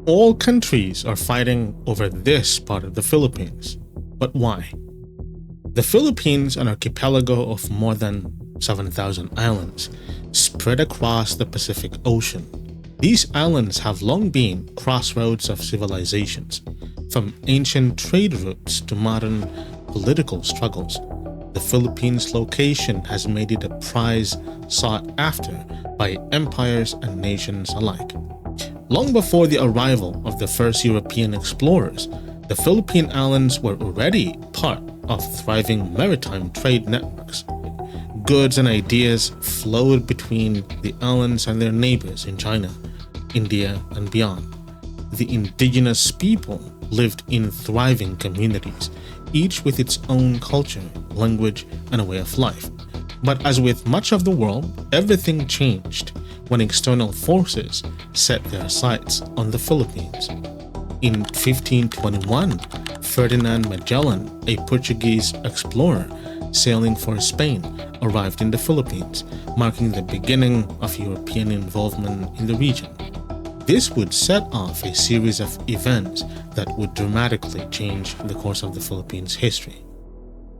All countries are fighting over this part of the Philippines. But why? The Philippines, an archipelago of more than 7,000 islands, spread across the Pacific Ocean. These islands have long been crossroads of civilizations, from ancient trade routes to modern political struggles. The Philippines' location has made it a prize sought after by empires and nations alike. Long before the arrival of the first European explorers, the Philippine Islands were already part of thriving maritime trade networks. Goods and ideas flowed between the islands and their neighbors in China, India, and beyond. The indigenous people lived in thriving communities, each with its own culture, language, and a way of life. But as with much of the world, everything changed when external forces set their sights on the Philippines. In 1521, Ferdinand Magellan, a Portuguese explorer sailing for Spain, arrived in the Philippines, marking the beginning of European involvement in the region. This would set off a series of events that would dramatically change the course of the Philippines' history.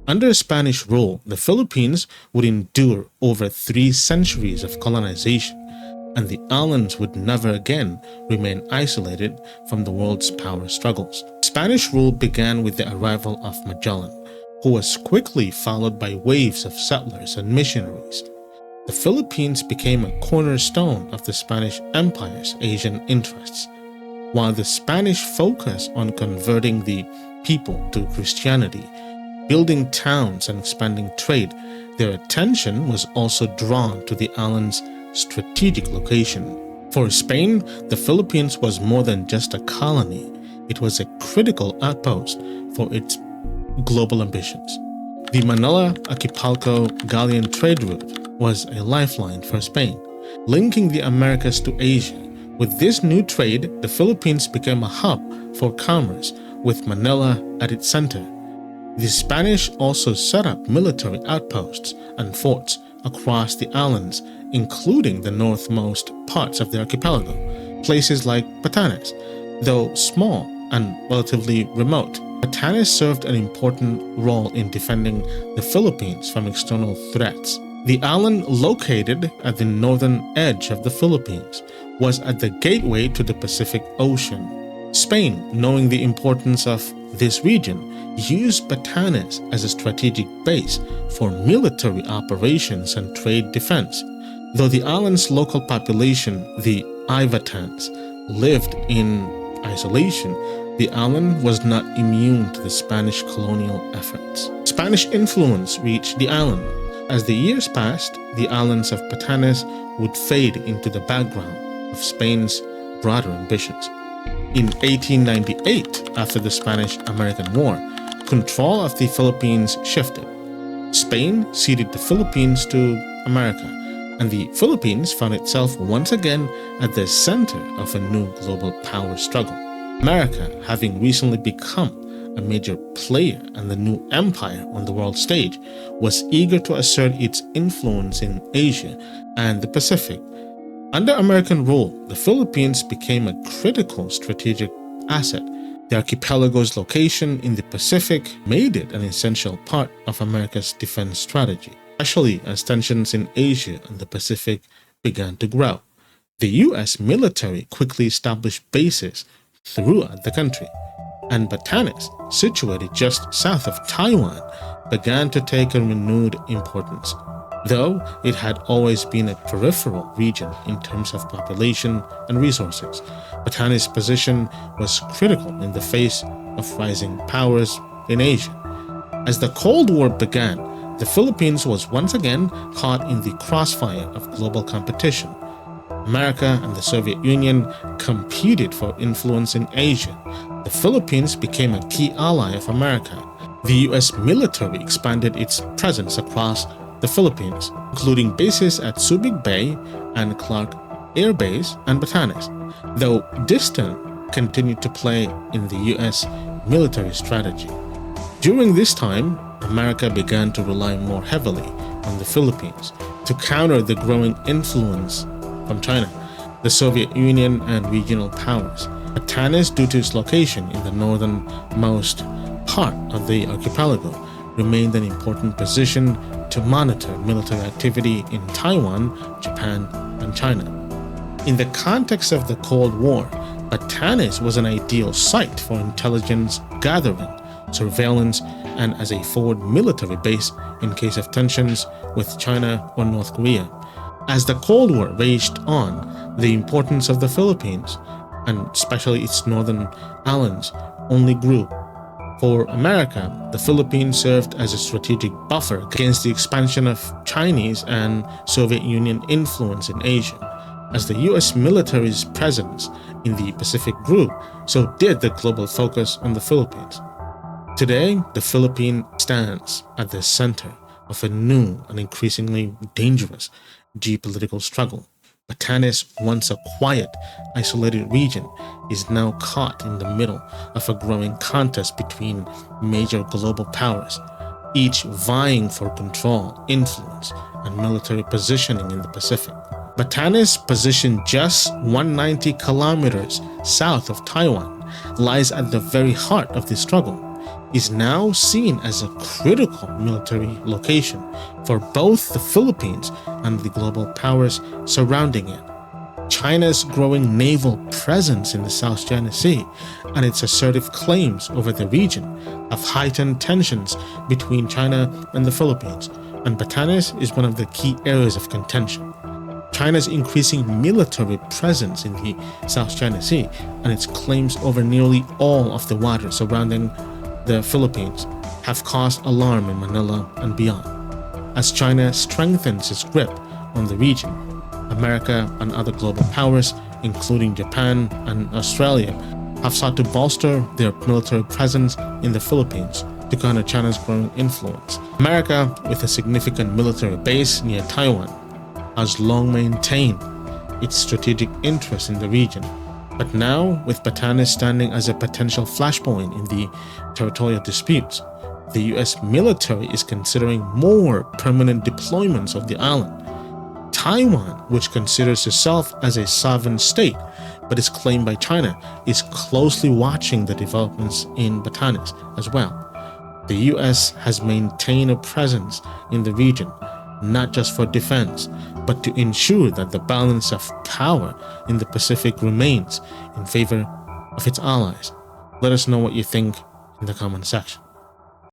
Under Spanish rule, the Philippines would endure over 3 centuries of colonization, and the islands would never again remain isolated from the world's power struggles. Spanish rule began with the arrival of Magellan, who was quickly followed by waves of settlers and missionaries. The Philippines became a cornerstone of the Spanish Empire's Asian interests. While the Spanish focused on converting the people to Christianity, building towns and expanding trade, their attention was also drawn to the island's strategic location. For Spain, the Philippines was more than just a colony. It was a critical outpost for its global ambitions. The Manila Archipelago galleon trade route was a lifeline for Spain, linking the Americas to Asia. With this new trade, the Philippines became a hub for commerce, with Manila at its center. The Spanish also set up military outposts and forts across the islands, including the northmost parts of the archipelago, places like Batanes. Though small and relatively remote, Batanes served an important role in defending the Philippines from external threats. The island, located at the northern edge of the Philippines, was at the gateway to the Pacific Ocean. Spain, knowing the importance of this region, used Batanes as a strategic base for military operations and trade defense. Though the island's local population, the Ivatans, lived in isolation, the island was not immune to the Spanish colonial efforts. Spanish influence reached the island. As the years passed, the islands of Batanes would fade into the background of Spain's broader ambitions. In 1898, after the Spanish-American War, control of the Philippines shifted. Spain ceded the Philippines to America, and the Philippines found itself once again at the center of a new global power struggle. America, having recently become a major player and the new empire on the world stage, was eager to assert its influence in Asia and the Pacific. Under American rule, the Philippines became a critical strategic asset. The archipelago's location in the Pacific made it an essential part of America's defense strategy, especially as tensions in Asia and the Pacific began to grow. The U.S. military quickly established bases throughout the country, and Batanes, situated just south of Taiwan, began to take a renewed importance. Though it had always been a peripheral region in terms of population and resources, Batanes' position was critical in the face of rising powers in Asia. As the Cold War began, the Philippines was once again caught in the crossfire of global competition. America and the Soviet Union competed for influence in Asia. The Philippines became a key ally of America. The U.S. military expanded its presence across the Philippines, including bases at Subic Bay and Clark Air Base and Batanes, though distant continued to play in the U.S. military strategy. During this time, America began to rely more heavily on the Philippines to counter the growing influence from China, the Soviet Union, and regional powers. Batanes, due to its location in the northernmost part of the archipelago, remained an important position to monitor military activity in Taiwan, Japan, and China. In the context of the Cold War, Batanes was an ideal site for intelligence gathering, surveillance, and as a forward military base in case of tensions with China or North Korea. As the Cold War raged on, the importance of the Philippines, and especially its northern islands, only grew. For America, the Philippines served as a strategic buffer against the expansion of Chinese and Soviet Union influence in Asia. As the US military's presence in the Pacific grew, so did the global focus on the Philippines. Today, the Philippines stands at the center of a new and increasingly dangerous geopolitical struggle. Batanes, once a quiet, isolated region, is now caught in the middle of a growing contest between major global powers, each vying for control, influence, and military positioning in the Pacific. Batanes, positioned just 190 kilometers south of Taiwan, lies at the very heart of the struggle, is now seen as a critical military location for both the Philippines and the global powers surrounding it. China's growing naval presence in the South China Sea and its assertive claims over the region have heightened tensions between China and the Philippines, and Batanes is one of the key areas of contention. China's increasing military presence in the South China Sea and its claims over nearly all of the water surrounding the Philippines have caused alarm in Manila and beyond. As China strengthens its grip on the region, America and other global powers, including Japan and Australia, have sought to bolster their military presence in the Philippines to counter China's growing influence. America, with a significant military base near Taiwan, has long maintained its strategic interest in the region. But now, with Batanes standing as a potential flashpoint in the territorial disputes, the US military is considering more permanent deployments of the island. Taiwan, which considers itself as a sovereign state but is claimed by China, is closely watching the developments in Batanes as well. The US has maintained a presence in the region, not just for defense, but to ensure that the balance of power in the Pacific remains in favor of its allies. Let us know what you think in the comment section.